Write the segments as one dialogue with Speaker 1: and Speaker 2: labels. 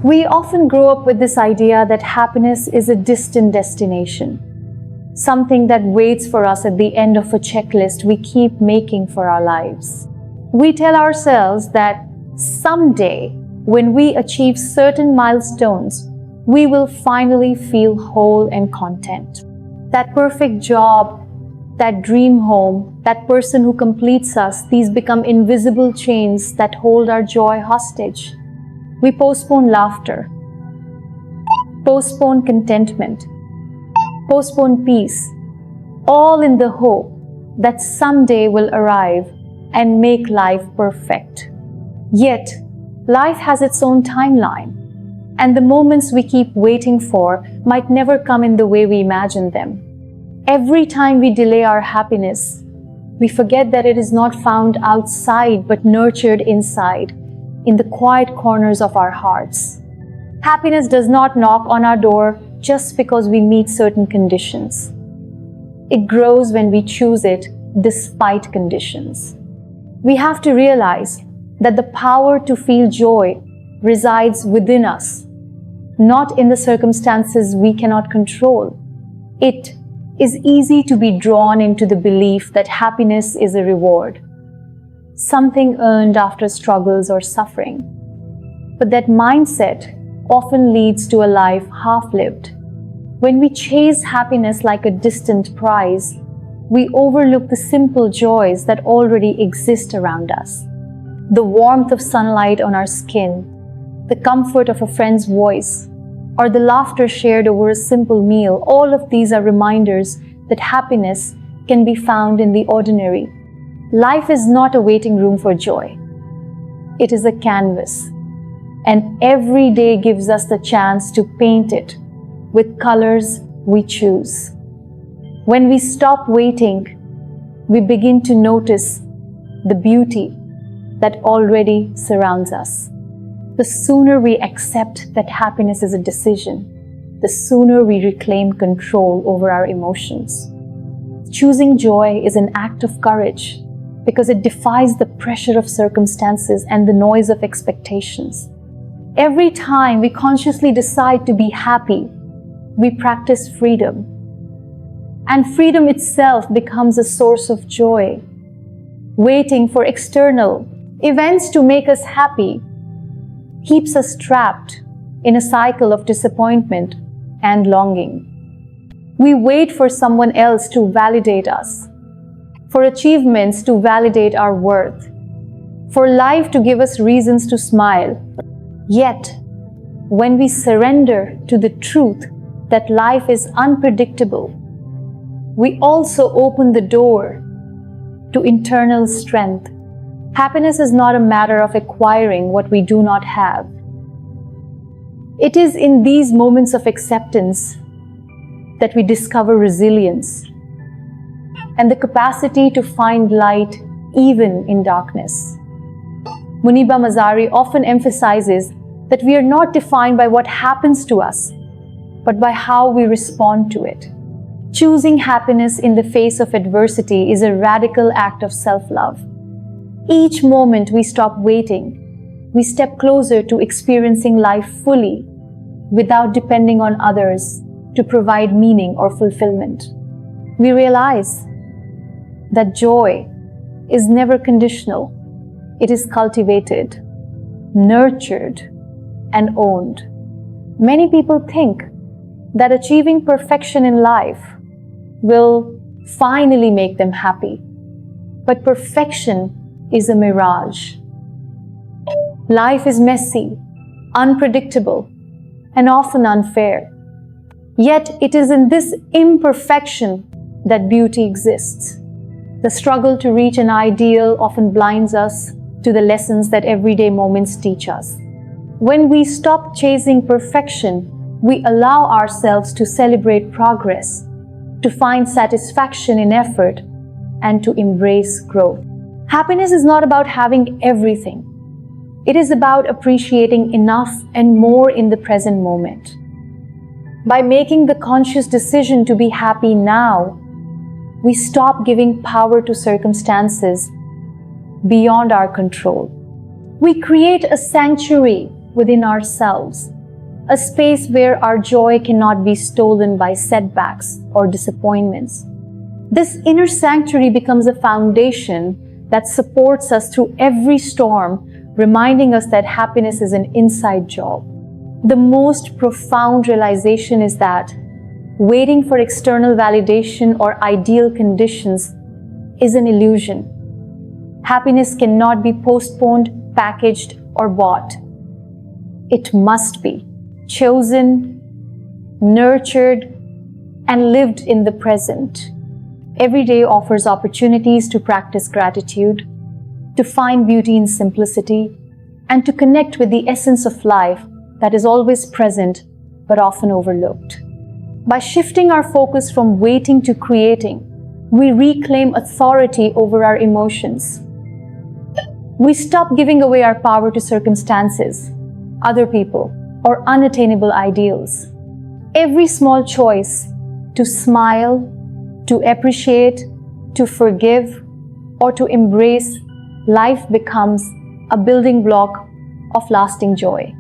Speaker 1: We often grow up with this idea that happiness is a distant destination, something that waits for us at the end of a checklist we keep making for our lives. We tell ourselves that someday, when we achieve certain milestones, we will finally feel whole and content. That perfect job, that dream home, that person who completes us, these become invisible chains that hold our joy hostage. We postpone laughter, postpone contentment, postpone peace, all in the hope that someday will arrive and make life perfect. Yet, life has its own timeline, and the moments we keep waiting for might never come in the way we imagine them. Every time we delay our happiness, we forget that it is not found outside but nurtured inside, in the quiet corners of our hearts. Happiness does not knock on our door just because we meet certain conditions. It grows when we choose it despite conditions. We have to realize that the power to feel joy resides within us, not in the circumstances we cannot control. It is easy to be drawn into the belief that happiness is a reward, something earned after struggles or suffering. But that mindset often leads to a life half-lived. When we chase happiness like a distant prize, we overlook the simple joys that already exist around us. The warmth of sunlight on our skin, the comfort of a friend's voice, or the laughter shared over a simple meal, all of these are reminders that happiness can be found in the ordinary. Life is not a waiting room for joy. It is a canvas, and every day gives us the chance to paint it with colors we choose. When we stop waiting, we begin to notice the beauty that already surrounds us. The sooner we accept that happiness is a decision, the sooner we reclaim control over our emotions. Choosing joy is an act of courage because it defies the pressure of circumstances and the noise of expectations. Every time we consciously decide to be happy, we practice freedom. And freedom itself becomes a source of joy. Waiting for external events to make us happy keeps us trapped in a cycle of disappointment and longing. We wait for someone else to validate us, for achievements to validate our worth, for life to give us reasons to smile. Yet, when we surrender to the truth that life is unpredictable, we also open the door to internal strength. Happiness is not a matter of acquiring what we do not have. It is in these moments of acceptance that we discover resilience and the capacity to find light even in darkness. Muniba Mazari often emphasizes that we are not defined by what happens to us, but by how we respond to it. Choosing happiness in the face of adversity is a radical act of self-love. Each moment we stop waiting, we step closer to experiencing life fully without depending on others to provide meaning or fulfillment. We realize that joy is never conditional. It is cultivated, nurtured, and owned. Many people think that achieving perfection in life will finally make them happy. But perfection is a mirage. Life is messy, unpredictable, and often unfair. Yet it is in this imperfection that beauty exists. The struggle to reach an ideal often blinds us to the lessons that everyday moments teach us. When we stop chasing perfection, we allow ourselves to celebrate progress, to find satisfaction in effort, and to embrace growth. Happiness is not about having everything. It is about appreciating enough and more in the present moment. By making the conscious decision to be happy now, we stop giving power to circumstances beyond our control. We create a sanctuary within ourselves, a space where our joy cannot be stolen by setbacks or disappointments. This inner sanctuary becomes a foundation that supports us through every storm, reminding us that happiness is an inside job. The most profound realization is that waiting for external validation or ideal conditions is an illusion. Happiness cannot be postponed, packaged, or bought. It must be chosen, nurtured, and lived in the present. Every day offers opportunities to practice gratitude, to find beauty in simplicity, and to connect with the essence of life that is always present but often overlooked. By shifting our focus from waiting to creating, we reclaim authority over our emotions. We stop giving away our power to circumstances, other people, or unattainable ideals. Every small choice to smile, to appreciate, to forgive, or to embrace life becomes a building block of lasting joy.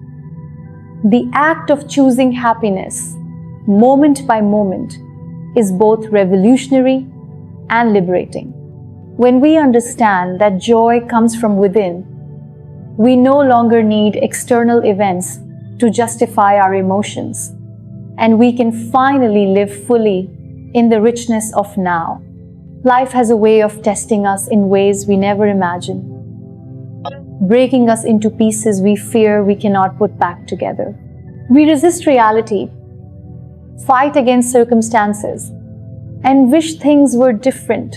Speaker 1: The act of choosing happiness, moment by moment, is both revolutionary and liberating. When we understand that joy comes from within, we no longer need external events to justify our emotions, and we can finally live fully in the richness of now. Life has a way of testing us in ways we never imagined, breaking us into pieces we fear we cannot put back together. We resist reality, fight against circumstances, and wish things were different,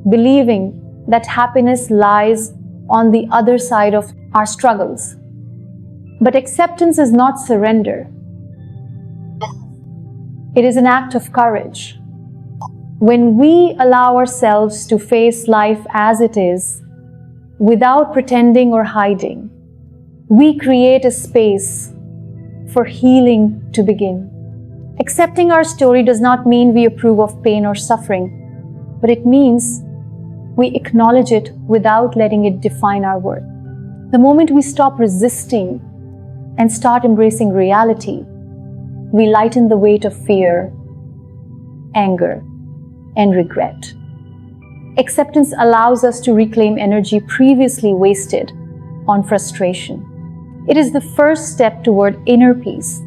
Speaker 1: believing that happiness lies on the other side of our struggles. But acceptance is not surrender. It is an act of courage. When we allow ourselves to face life as it is, without pretending or hiding, we create a space for healing to begin. Accepting our story does not mean we approve of pain or suffering, but it means we acknowledge it without letting it define our worth. The moment we stop resisting and start embracing reality, we lighten the weight of fear, anger, and regret. Acceptance allows us to reclaim energy previously wasted on frustration. It is the first step toward inner peace,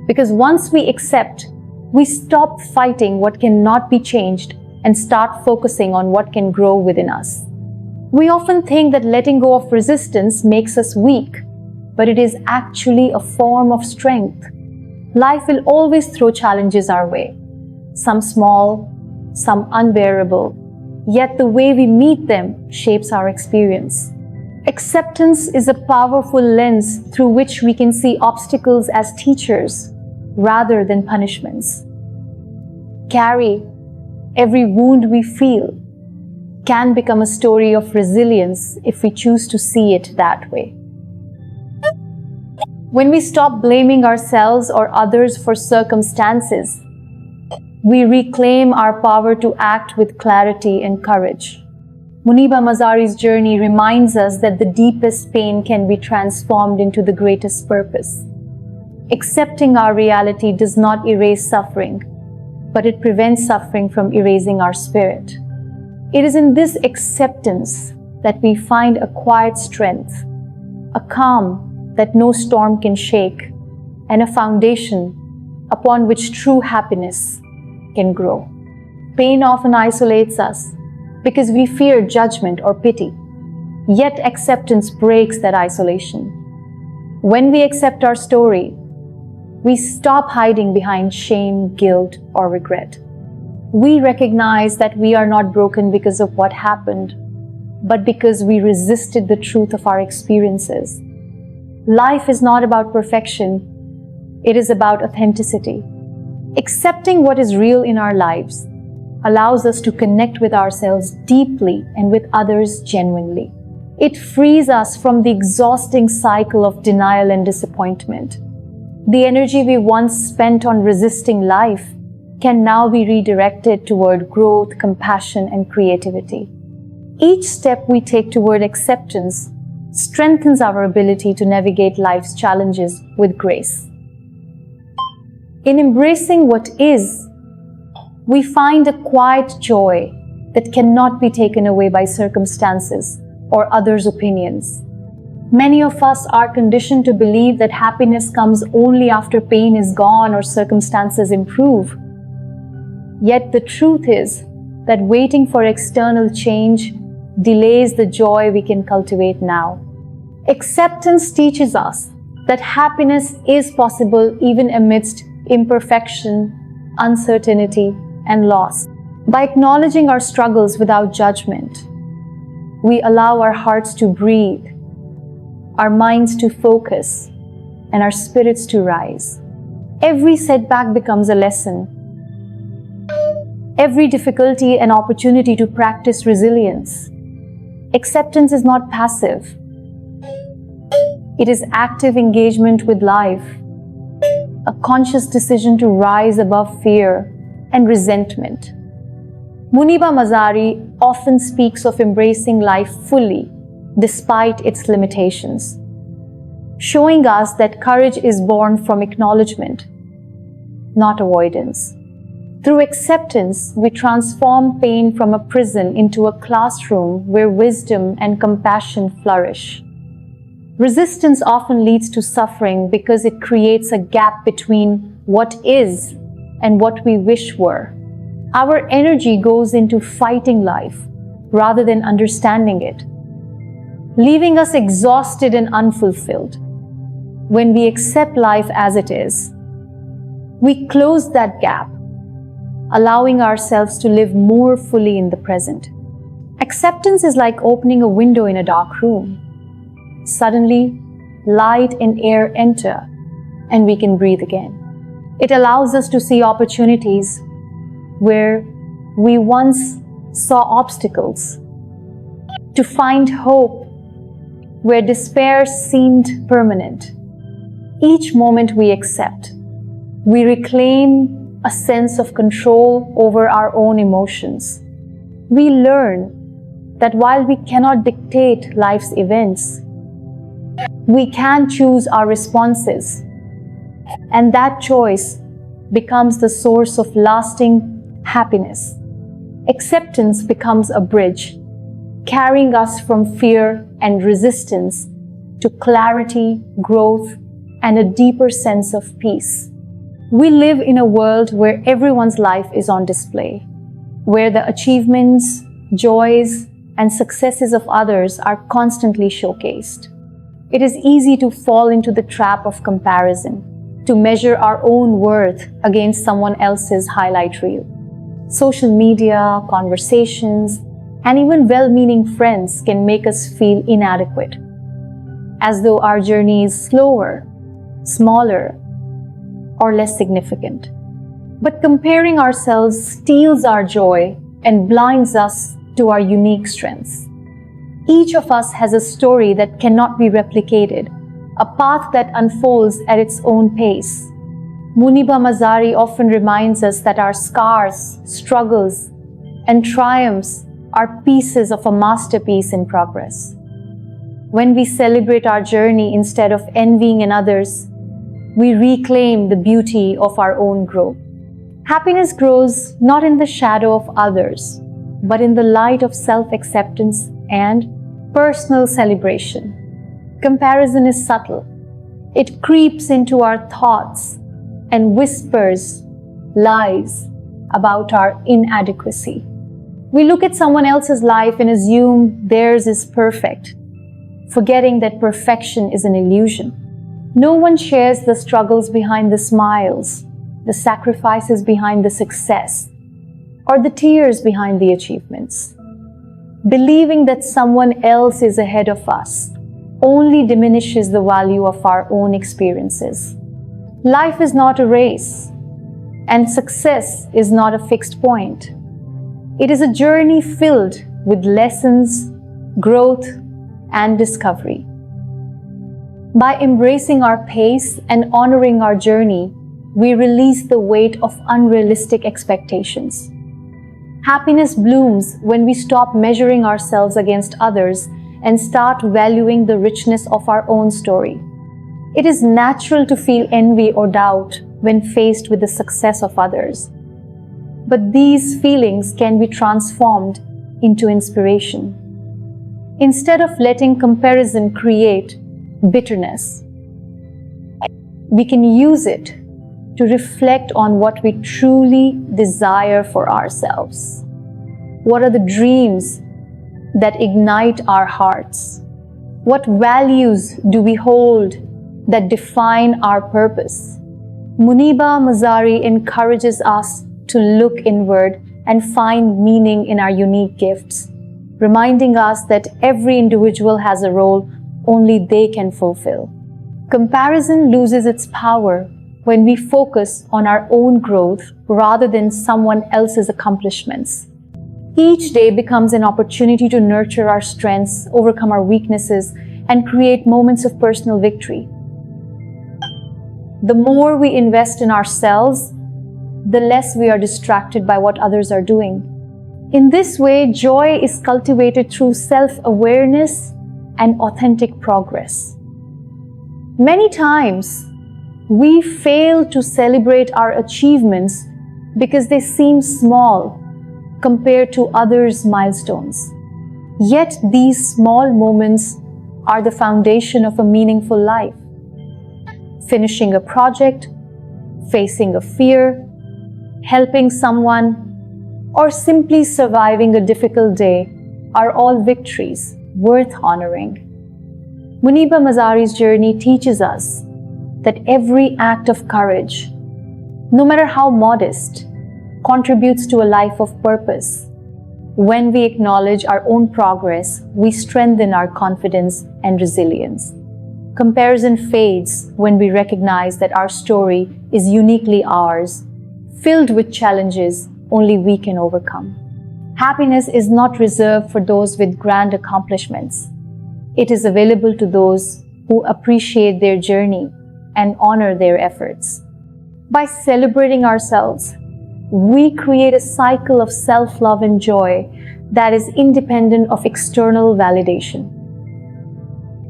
Speaker 1: because once we accept, we stop fighting what cannot be changed and start focusing on what can grow within us. We often think that letting go of resistance makes us weak, but it is actually a form of strength. Life will always throw challenges our way, some small, some unbearable, yet the way we meet them shapes our experience. Acceptance is a powerful lens through which we can see obstacles as teachers rather than punishments. Carry every wound we feel can become a story of resilience if we choose to see it that way. When we stop blaming ourselves or others for circumstances, we reclaim our power to act with clarity and courage. Muniba Mazari's journey reminds us that the deepest pain can be transformed into the greatest purpose. Accepting our reality does not erase suffering, but it prevents suffering from erasing our spirit. It is in this acceptance that we find a quiet strength, a calm that no storm can shake, and a foundation upon which true happiness can grow. Pain often isolates us because we fear judgment or pity, yet acceptance breaks that isolation. When we accept our story, we stop hiding behind shame, guilt, or regret. We recognize that we are not broken because of what happened, but because we resisted the truth of our experiences. Life is not about perfection, it is about authenticity. Accepting what is real in our lives allows us to connect with ourselves deeply and with others genuinely. It frees us from the exhausting cycle of denial and disappointment. The energy we once spent on resisting life can now be redirected toward growth, compassion, and creativity. Each step we take toward acceptance strengthens our ability to navigate life's challenges with grace. In embracing what is, we find a quiet joy that cannot be taken away by circumstances or others' opinions. Many of us are conditioned to believe that happiness comes only after pain is gone or circumstances improve. Yet the truth is that waiting for external change delays the joy we can cultivate now. Acceptance teaches us that happiness is possible even amidst imperfection, uncertainty, and loss. By acknowledging our struggles without judgment, we allow our hearts to breathe, our minds to focus, and our spirits to rise. Every setback becomes a lesson. Every difficulty an opportunity to practice resilience. Acceptance is not passive. It is active engagement with life, a conscious decision to rise above fear and resentment. Muniba Mazari often speaks of embracing life fully, despite its limitations, showing us that courage is born from acknowledgement, not avoidance. Through acceptance, we transform pain from a prison into a classroom where wisdom and compassion flourish. Resistance often leads to suffering because it creates a gap between what is and what we wish were. Our energy goes into fighting life rather than understanding it, leaving us exhausted and unfulfilled. When we accept life as it is, we close that gap, allowing ourselves to live more fully in the present. Acceptance is like opening a window in a dark room. Suddenly, light and air enter, and we can breathe again. It allows us to see opportunities where we once saw obstacles, to find hope where despair seemed permanent. Each moment we accept, we reclaim a sense of control over our own emotions. We learn that while we cannot dictate life's events, we can choose our responses, and that choice becomes the source of lasting happiness. Acceptance becomes a bridge, carrying us from fear and resistance to clarity, growth, and a deeper sense of peace. We live in a world where everyone's life is on display, where the achievements, joys, and successes of others are constantly showcased. It is easy to fall into the trap of comparison, to measure our own worth against someone else's highlight reel. Social media, conversations, and even well-meaning friends can make us feel inadequate, as though our journey is slower, smaller, or less significant. But comparing ourselves steals our joy and blinds us to our unique strengths. Each of us has a story that cannot be replicated, a path that unfolds at its own pace. Muniba Mazari often reminds us that our scars, struggles, and triumphs are pieces of a masterpiece in progress. When we celebrate our journey instead of envying in others, we reclaim the beauty of our own growth. Happiness grows not in the shadow of others, but in the light of self-acceptance and personal celebration. Comparison is subtle. It creeps into our thoughts and whispers lies about our inadequacy. We look at someone else's life and assume theirs is perfect, forgetting that perfection is an illusion. No one shares the struggles behind the smiles, the sacrifices behind the success, or the tears behind the achievements. Believing that someone else is ahead of us only diminishes the value of our own experiences. Life is not a race, and success is not a fixed point. It is a journey filled with lessons, growth, and discovery. By embracing our pace and honoring our journey, we release the weight of unrealistic expectations. Happiness blooms when we stop measuring ourselves against others and start valuing the richness of our own story. It is natural to feel envy or doubt when faced with the success of others. But these feelings can be transformed into inspiration. Instead of letting comparison create bitterness, we can use it to reflect on what we truly desire for ourselves. What are the dreams that ignite our hearts? What values do we hold that define our purpose? Muniba Mazari encourages us to look inward and find meaning in our unique gifts, reminding us that every individual has a role only they can fulfill. Comparison loses its power when we focus on our own growth rather than someone else's accomplishments. Each day becomes an opportunity to nurture our strengths, overcome our weaknesses, and create moments of personal victory. The more we invest in ourselves, the less we are distracted by what others are doing. In this way, joy is cultivated through self-awareness and authentic progress. Many times, we fail to celebrate our achievements because they seem small compared to others' milestones. Yet these small moments are the foundation of a meaningful life. Finishing a project, facing a fear, helping someone, or simply surviving a difficult day are all victories worth honoring. Muniba Mazari's journey teaches us that every act of courage, no matter how modest, contributes to a life of purpose. When we acknowledge our own progress, we strengthen our confidence and resilience. Comparison fades when we recognize that our story is uniquely ours, filled with challenges only we can overcome. Happiness is not reserved for those with grand accomplishments. It is available to those who appreciate their journey and honor their efforts. By celebrating ourselves, we create a cycle of self-love and joy that is independent of external validation.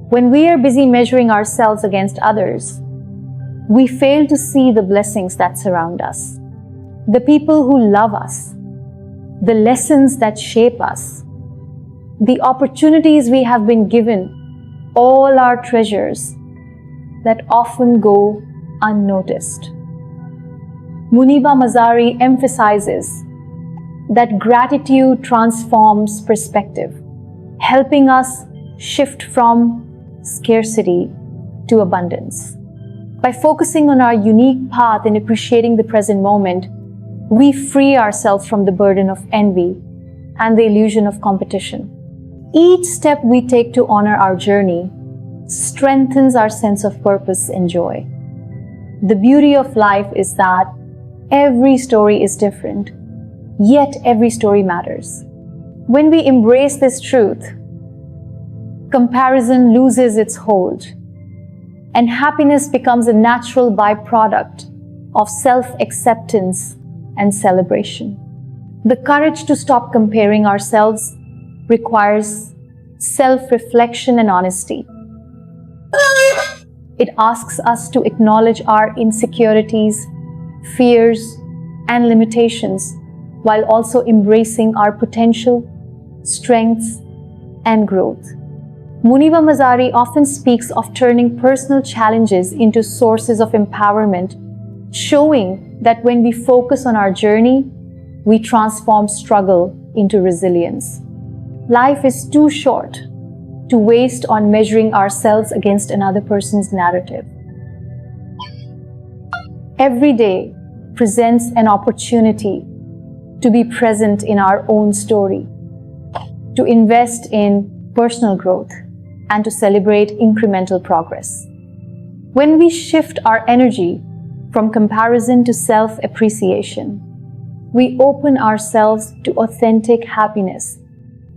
Speaker 1: When we are busy measuring ourselves against others, we fail to see the blessings that surround us, the people who love us, the lessons that shape us, the opportunities we have been given, all our treasures that often go unnoticed. Muniba Mazari emphasizes that gratitude transforms perspective, helping us shift from scarcity to abundance. By focusing on our unique path and appreciating the present moment, we free ourselves from the burden of envy and the illusion of competition. Each step we take to honor our journey strengthens our sense of purpose and joy. The beauty of life is that every story is different, yet every story matters. When we embrace this truth, comparison loses its hold, and happiness becomes a natural byproduct of self-acceptance and celebration. The courage to stop comparing ourselves requires self-reflection and honesty. It asks us to acknowledge our insecurities, fears, and limitations, while also embracing our potential, strengths, and growth. Muniba Mazari often speaks of turning personal challenges into sources of empowerment, showing that when we focus on our journey, we transform struggle into resilience. Life is too short to waste on measuring ourselves against another person's narrative. Every day presents an opportunity to be present in our own story, to invest in personal growth, and to celebrate incremental progress. When we shift our energy from comparison to self-appreciation, we open ourselves to authentic happiness.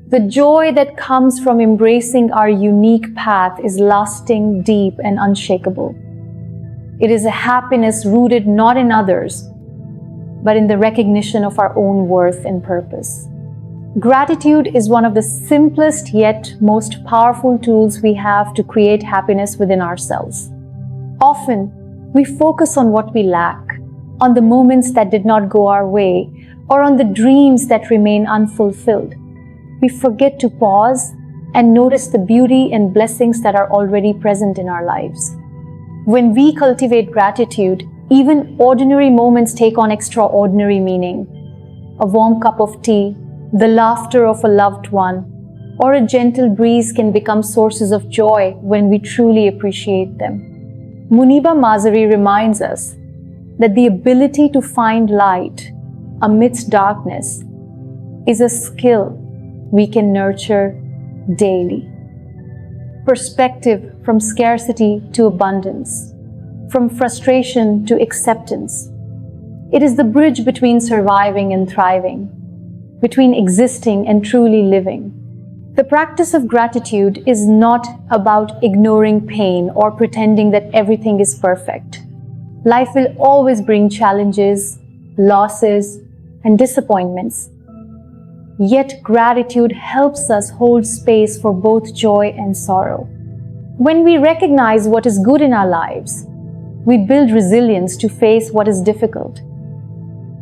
Speaker 1: The joy that comes from embracing our unique path is lasting, deep, and unshakable. It is a happiness rooted not in others, but in the recognition of our own worth and purpose. Gratitude is one of the simplest yet most powerful tools we have to create happiness within ourselves. Often, we focus on what we lack, on the moments that did not go our way, or on the dreams that remain unfulfilled. We forget to pause and notice the beauty and blessings that are already present in our lives. When we cultivate gratitude, even ordinary moments take on extraordinary meaning. A warm cup of tea, the laughter of a loved one, or a gentle breeze can become sources of joy when we truly appreciate them. Muniba Mazari reminds us that the ability to find light amidst darkness is a skill we can nurture daily. Perspective from scarcity to abundance, from frustration to acceptance. It is the bridge between surviving and thriving, between existing and truly living. The practice of gratitude is not about ignoring pain or pretending that everything is perfect. Life will always bring challenges, losses, and disappointments. Yet gratitude helps us hold space for both joy and sorrow. When we recognize what is good in our lives, we build resilience to face what is difficult.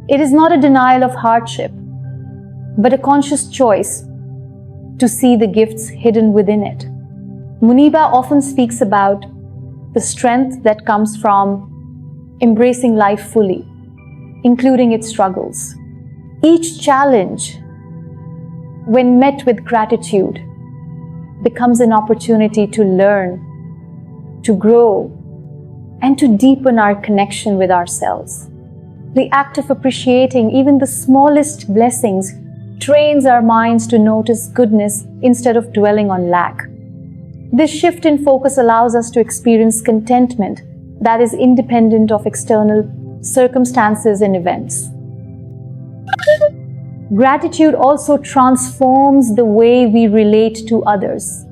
Speaker 1: It is not a denial of hardship, but a conscious choice to see the gifts hidden within it. Muniba often speaks about the strength that comes from embracing life fully, including its struggles. Each challenge, when met with gratitude, becomes an opportunity to learn, to grow, and to deepen our connection with ourselves. The act of appreciating even the smallest blessings trains our minds to notice goodness instead of dwelling on lack. This shift in focus allows us to experience contentment that is independent of external circumstances and events. Gratitude also transforms the way we relate to others.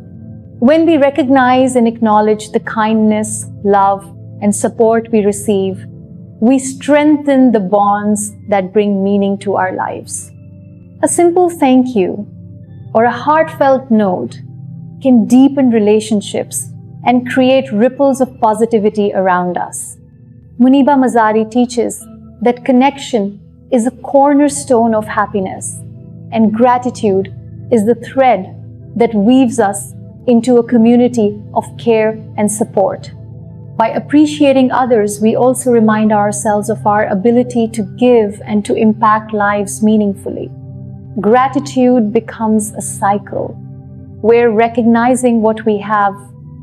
Speaker 1: When we recognize and acknowledge the kindness, love, and support we receive, we strengthen the bonds that bring meaning to our lives. A simple thank you or a heartfelt note can deepen relationships and create ripples of positivity around us. Muniba Mazari teaches that connection is a cornerstone of happiness, and gratitude is the thread that weaves us into a community of care and support. By appreciating others, we also remind ourselves of our ability to give and to impact lives meaningfully. Gratitude becomes a cycle where recognizing what we have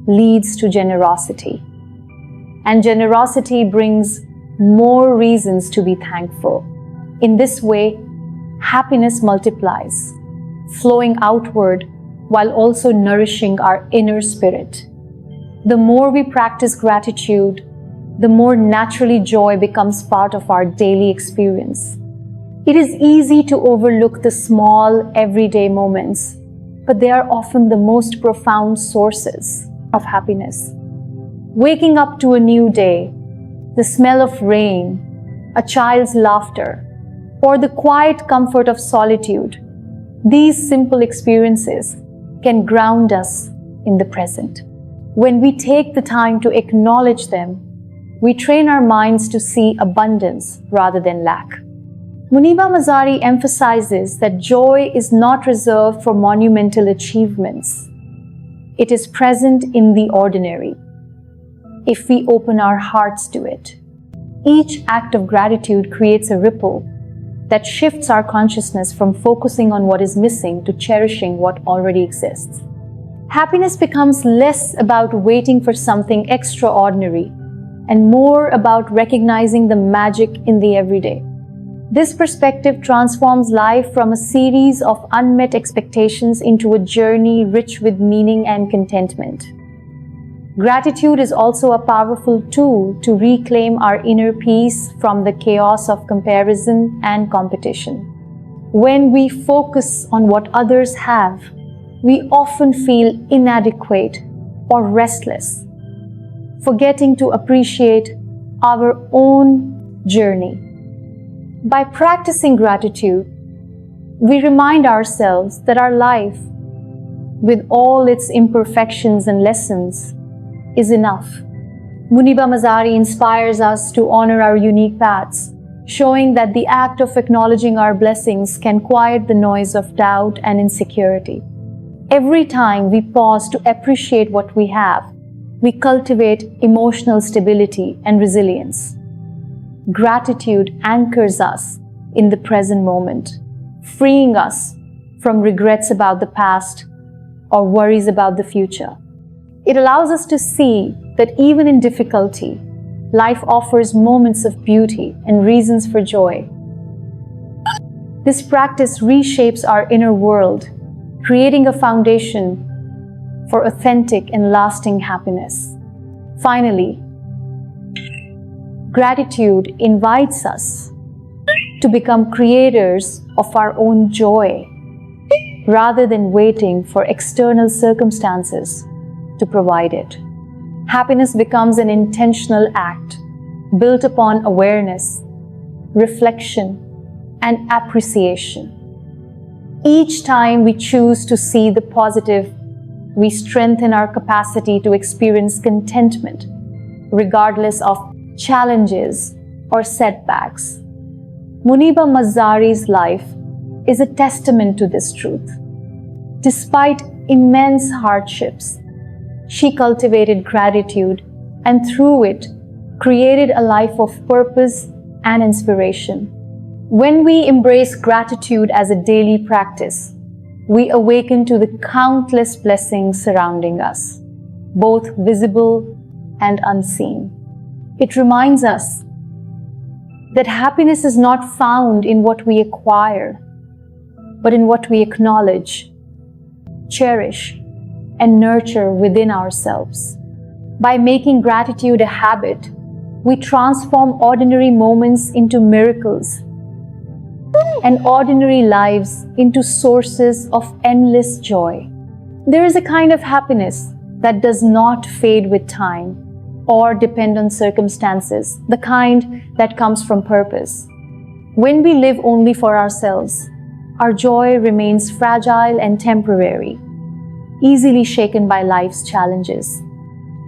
Speaker 1: leads to generosity, and generosity brings more reasons to be thankful. In this way, happiness multiplies, flowing outward while also nourishing our inner spirit. The more we practice gratitude, the more naturally joy becomes part of our daily experience. It is easy to overlook the small, everyday moments, but they are often the most profound sources of happiness. Waking up to a new day, the smell of rain, a child's laughter, or the quiet comfort of solitude, these simple experiences can ground us in the present. When we take the time to acknowledge them, we train our minds to see abundance rather than lack. Muniba Mazari emphasizes that joy is not reserved for monumental achievements. It is present in the ordinary, if we open our hearts to it. Each act of gratitude creates a ripple that shifts our consciousness from focusing on what is missing to cherishing what already exists. Happiness becomes less about waiting for something extraordinary and more about recognizing the magic in the everyday. This perspective transforms life from a series of unmet expectations into a journey rich with meaning and contentment. Gratitude is also a powerful tool to reclaim our inner peace from the chaos of comparison and competition. When we focus on what others have, we often feel inadequate or restless, forgetting to appreciate our own journey. By practicing gratitude, we remind ourselves that our life, with all its imperfections and lessons, is enough. Muniba Mazari inspires us to honor our unique paths, showing that the act of acknowledging our blessings can quiet the noise of doubt and insecurity. Every time we pause to appreciate what we have, we cultivate emotional stability and resilience. Gratitude anchors us in the present moment, freeing us from regrets about the past or worries about the future. It allows us to see that even in difficulty, life offers moments of beauty and reasons for joy. This practice reshapes our inner world, creating a foundation for authentic and lasting happiness. Finally, gratitude invites us to become creators of our own joy, rather than waiting for external circumstances to provide it. Happiness becomes an intentional act built upon awareness, reflection, and appreciation. Each time we choose to see the positive, we strengthen our capacity to experience contentment, regardless of challenges or setbacks. Muniba Mazari's life is a testament to this truth. Despite immense hardships, she cultivated gratitude and through it created a life of purpose and inspiration. When we embrace gratitude as a daily practice, we awaken to the countless blessings surrounding us, both visible and unseen. It reminds us that happiness is not found in what we acquire, but in what we acknowledge, cherish, and nurture within ourselves. By making gratitude a habit, we transform ordinary moments into miracles and ordinary lives into sources of endless joy. There is a kind of happiness that does not fade with time or depend on circumstances, the kind that comes from purpose. When we live only for ourselves, our joy remains fragile and temporary, easily shaken by life's challenges.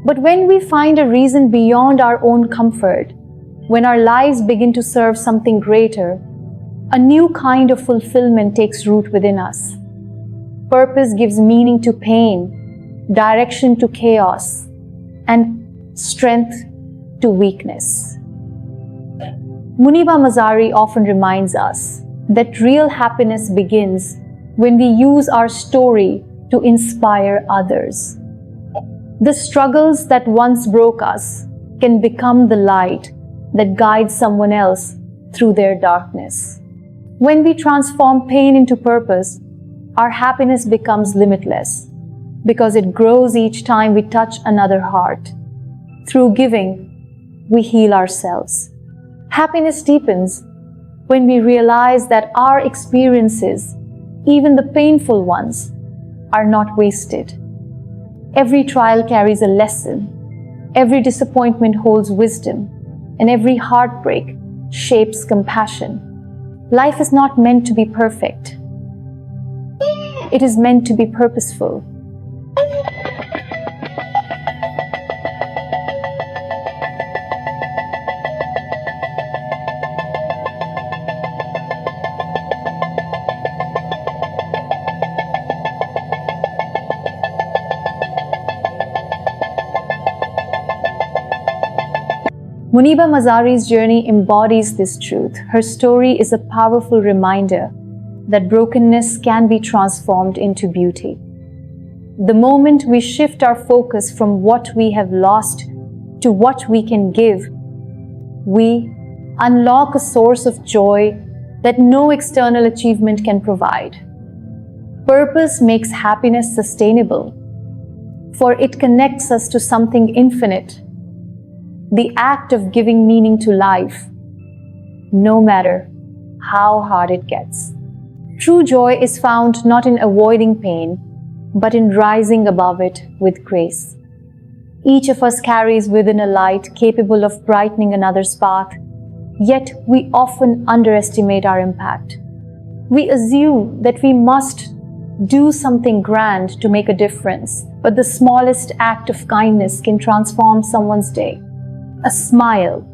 Speaker 1: But when we find a reason beyond our own comfort, when our lives begin to serve something greater, a new kind of fulfillment takes root within us. Purpose gives meaning to pain, direction to chaos, and strength to weakness. Muniba Mazari often reminds us that real happiness begins when we use our story to inspire others. The struggles that once broke us can become the light that guides someone else through their darkness. When we transform pain into purpose, our happiness becomes limitless because it grows each time we touch another heart. Through giving, we heal ourselves. Happiness deepens when we realize that our experiences, even the painful ones, are not wasted. Every trial carries a lesson, every disappointment holds wisdom, and every heartbreak shapes compassion. Life is not meant to be perfect. It is meant to be purposeful. Muniba Mazari's journey embodies this truth. Her story is a powerful reminder that brokenness can be transformed into beauty. The moment we shift our focus from what we have lost to what we can give, we unlock a source of joy that no external achievement can provide. Purpose makes happiness sustainable, for it connects us to something infinite. The act of giving meaning to life, no matter how hard it gets. True joy is found not in avoiding pain, but in rising above it with grace. Each of us carries within a light capable of brightening another's path, yet we often underestimate our impact. We assume that we must do something grand to make a difference, but the smallest act of kindness can transform someone's day. A smile,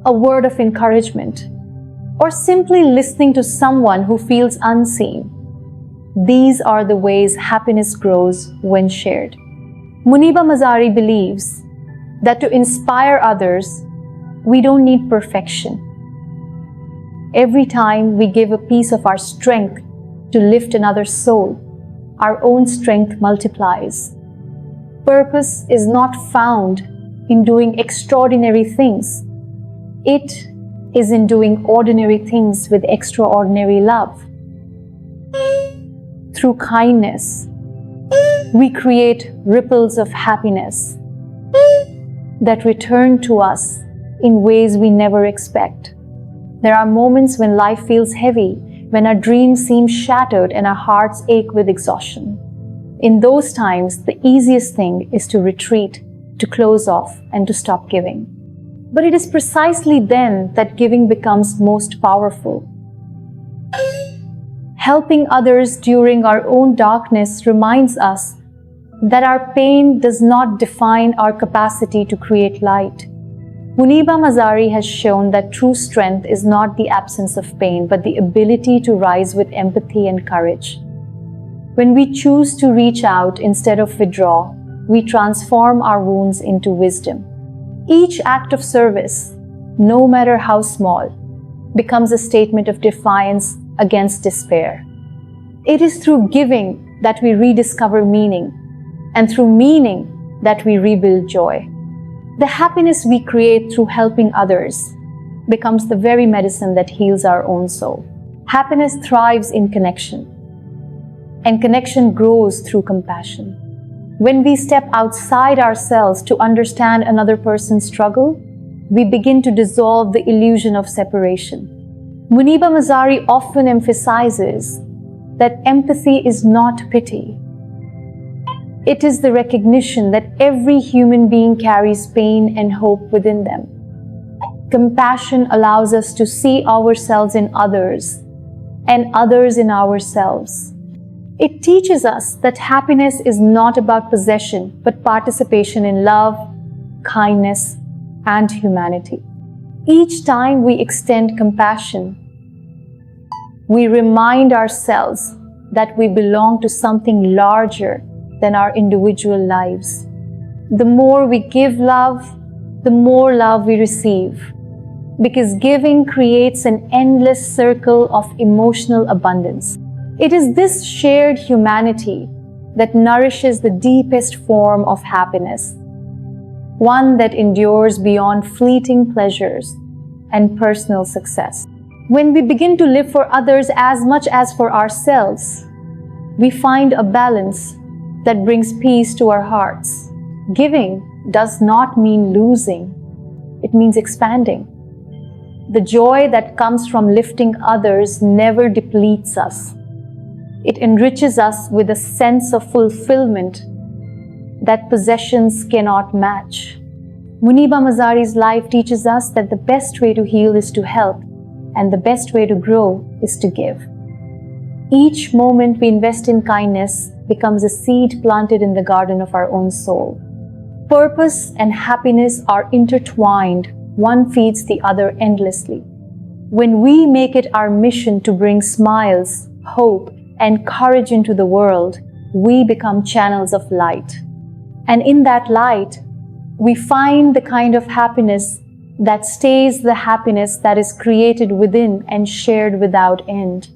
Speaker 1: a word of encouragement, or simply listening to someone who feels unseen. These are the ways happiness grows when shared. Muniba Mazari believes that to inspire others, we don't need perfection. Every time we give a piece of our strength to lift another's soul, our own strength multiplies. Purpose is not found in doing extraordinary things. It is in doing ordinary things with extraordinary love. Through kindness, we create ripples of happiness that return to us in ways we never expect. There are moments when life feels heavy, when our dreams seem shattered and our hearts ache with exhaustion. In those times, the easiest thing is to retreat, to close off, and to stop giving. But it is precisely then that giving becomes most powerful. Helping others during our own darkness reminds us that our pain does not define our capacity to create light. Muniba Mazari has shown that true strength is not the absence of pain, but the ability to rise with empathy and courage. When we choose to reach out instead of withdraw, we transform our wounds into wisdom. Each act of service, no matter how small, becomes a statement of defiance against despair. It is through giving that we rediscover meaning, and through meaning that we rebuild joy. The happiness we create through helping others becomes the very medicine that heals our own soul. Happiness thrives in connection, and connection grows through compassion. When we step outside ourselves to understand another person's struggle, we begin to dissolve the illusion of separation. Muniba Mazari often emphasizes that empathy is not pity. It is the recognition that every human being carries pain and hope within them. Compassion allows us to see ourselves in others and others in ourselves. It teaches us that happiness is not about possession, but participation in love, kindness, and humanity. Each time we extend compassion, we remind ourselves that we belong to something larger than our individual lives. The more we give love, the more love we receive, because giving creates an endless circle of emotional abundance. It is this shared humanity that nourishes the deepest form of happiness, one that endures beyond fleeting pleasures and personal success. When we begin to live for others as much as for ourselves, we find a balance that brings peace to our hearts. Giving does not mean losing, it means expanding. The joy that comes from lifting others never depletes us. It enriches us with a sense of fulfillment that possessions cannot match. Muniba Mazari's life teaches us that the best way to heal is to help, and the best way to grow is to give. Each moment we invest in kindness becomes a seed planted in the garden of our own soul. Purpose and happiness are intertwined, one feeds the other endlessly. When we make it our mission to bring smiles, hope, and courage into the world, we become channels of light. And in that light, we find the kind of happiness that stays the happiness that is created within and shared without end.